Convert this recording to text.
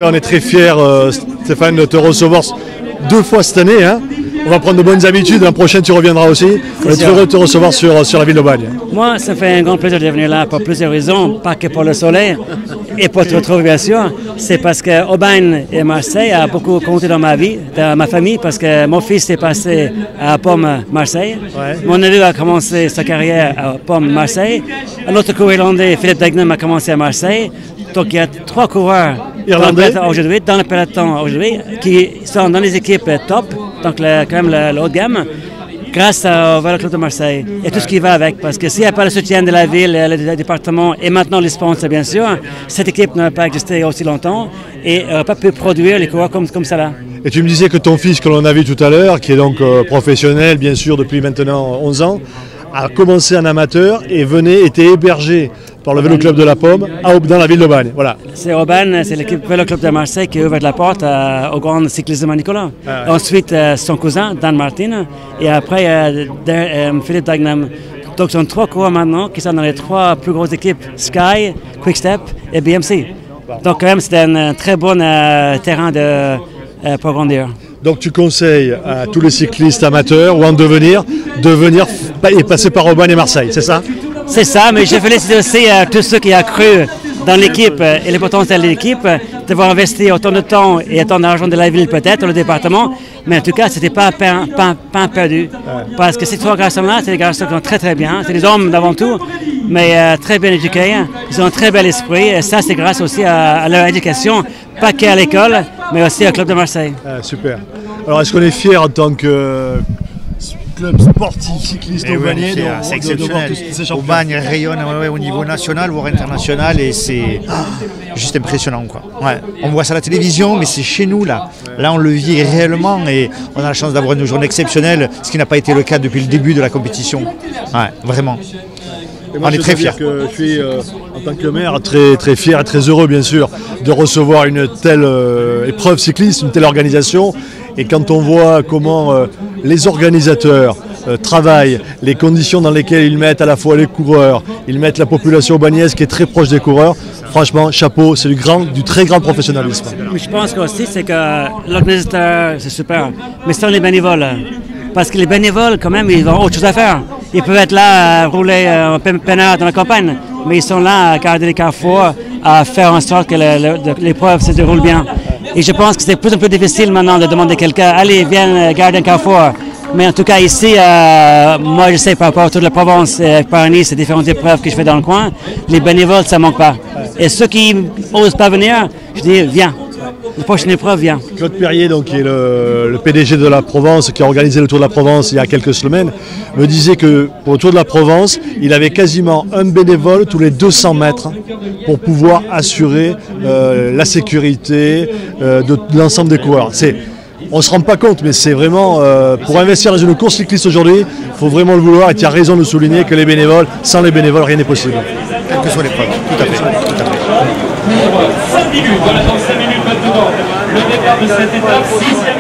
On est très fiers, Stéphane, de te recevoir 2 fois cette année. Hein. On va prendre de bonnes habitudes. L'an prochain, tu reviendras aussi. On est heureux de te recevoir sur la ville d'Aubagne. Moi, ça fait un grand plaisir de venir là pour plusieurs raisons. Pas que pour le soleil et pour te retrouver, bien sûr. C'est parce que Aubagne et Marseille a beaucoup compté dans ma vie, dans ma famille, parce que mon fils est passé à Pomme Marseille. Ouais. Mon neveu a commencé sa carrière à Pomme Marseille. Un autre coureur irlandais, Philippe Dagenham, a commencé à Marseille. Donc il y a 3 coureurs irlandais dans le peloton aujourd'hui qui sont dans les équipes top, donc quand même le haut de gamme, grâce au Vélo Club de Marseille et tout ce qui va avec. Parce que s'il n'y a pas le soutien de la ville, le département et maintenant les sponsors, bien sûr, cette équipe n'aurait pas existé aussi longtemps et n'aurait pas pu produire les coureurs comme ça là. Et tu me disais que ton fils, que l'on a vu tout à l'heure, qui est donc professionnel, bien sûr, depuis maintenant 11 ans, a commencé en amateur et était hébergé par le Vélo Club de la Pomme dans la ville d'Aubagne. Voilà. C'est Aubagne, c'est l'équipe Vélo Club de Marseille qui a ouvert la porte au grand cyclisme Nicolas. Ah ouais. Ensuite, son cousin, Dan Martin, et après, Philippe Dagenham. Donc, ce sont 3 coureurs maintenant qui sont dans les 3 plus grosses équipes, Sky, Quick-Step et BMC. Donc, quand même, c'est un très bon terrain pour grandir. Donc tu conseilles à tous les cyclistes amateurs ou en devenir de venir et passer par Aubagne et Marseille, c'est ça? C'est ça, mais je félicite aussi tous ceux qui ont cru dans l'équipe et le potentiel de l'équipe, d'avoir investi autant de temps et autant d'argent de la ville peut-être, le département, mais en tout cas, ce n'était pas perdu. Parce que ces 3 garçons-là, c'est des garçons qui sont très très bien, c'est des hommes d'avant tout, mais très bien éduqués, ils ont un très bel esprit, et ça c'est grâce aussi à leur éducation, pas qu'à l'école, mais aussi au Club de Marseille. Ah, super. Alors est-ce qu'on est fiers en tant que club sportif cycliste aubagnais c'est exceptionnel. Aubagne rayonne au niveau national, voire international, et c'est juste impressionnant, quoi. Ouais. On voit ça à la télévision, mais c'est chez nous là. Là, on le vit réellement et on a la chance d'avoir une journée exceptionnelle, ce qui n'a pas été le cas depuis le début de la compétition. Ouais, vraiment. Moi, on est très fiers. Je suis en tant que maire très fier et très heureux, bien sûr, de recevoir une telle épreuve cycliste, une telle organisation. Et quand on voit comment les organisateurs travaillent, les conditions dans lesquelles ils mettent à la fois les coureurs, ils mettent la population aubagnaise qui est très proche des coureurs, franchement, chapeau, c'est du très grand professionnalisme. Mais je pense aussi c'est que l'organisateur, c'est super, mais ce sont les bénévoles. Parce que les bénévoles, quand même, ils ont autre chose à faire. Ils peuvent être là à rouler en peinard dans la campagne, mais ils sont là à garder les carrefours, à faire en sorte que l'épreuve se déroule bien. Et je pense que c'est de plus en plus difficile maintenant de demander à quelqu'un, allez, viens garder un carrefour. Mais en tout cas ici, moi je sais par rapport à toute la Provence, par Nice, ces différentes épreuves que je fais dans le coin, les bénévoles, ça ne manque pas. Et ceux qui n'osent pas venir, je dis, viens. La prochaine épreuve vient. Claude Perrier, donc, qui est le PDG de la Provence, qui a organisé le Tour de la Provence il y a quelques semaines, me disait que pour le Tour de la Provence, il avait quasiment un bénévole tous les 200 mètres pour pouvoir assurer la sécurité de l'ensemble des coureurs. On ne se rend pas compte, mais c'est vraiment, pour investir dans une course cycliste aujourd'hui, il faut vraiment le vouloir, et tu as raison de souligner que les bénévoles, sans les bénévoles, rien n'est possible. Quelle que soit l'épreuve, tout à fait. 5 minutes, voilà, dans 5 minutes maintenant, le départ de cette étape, 6e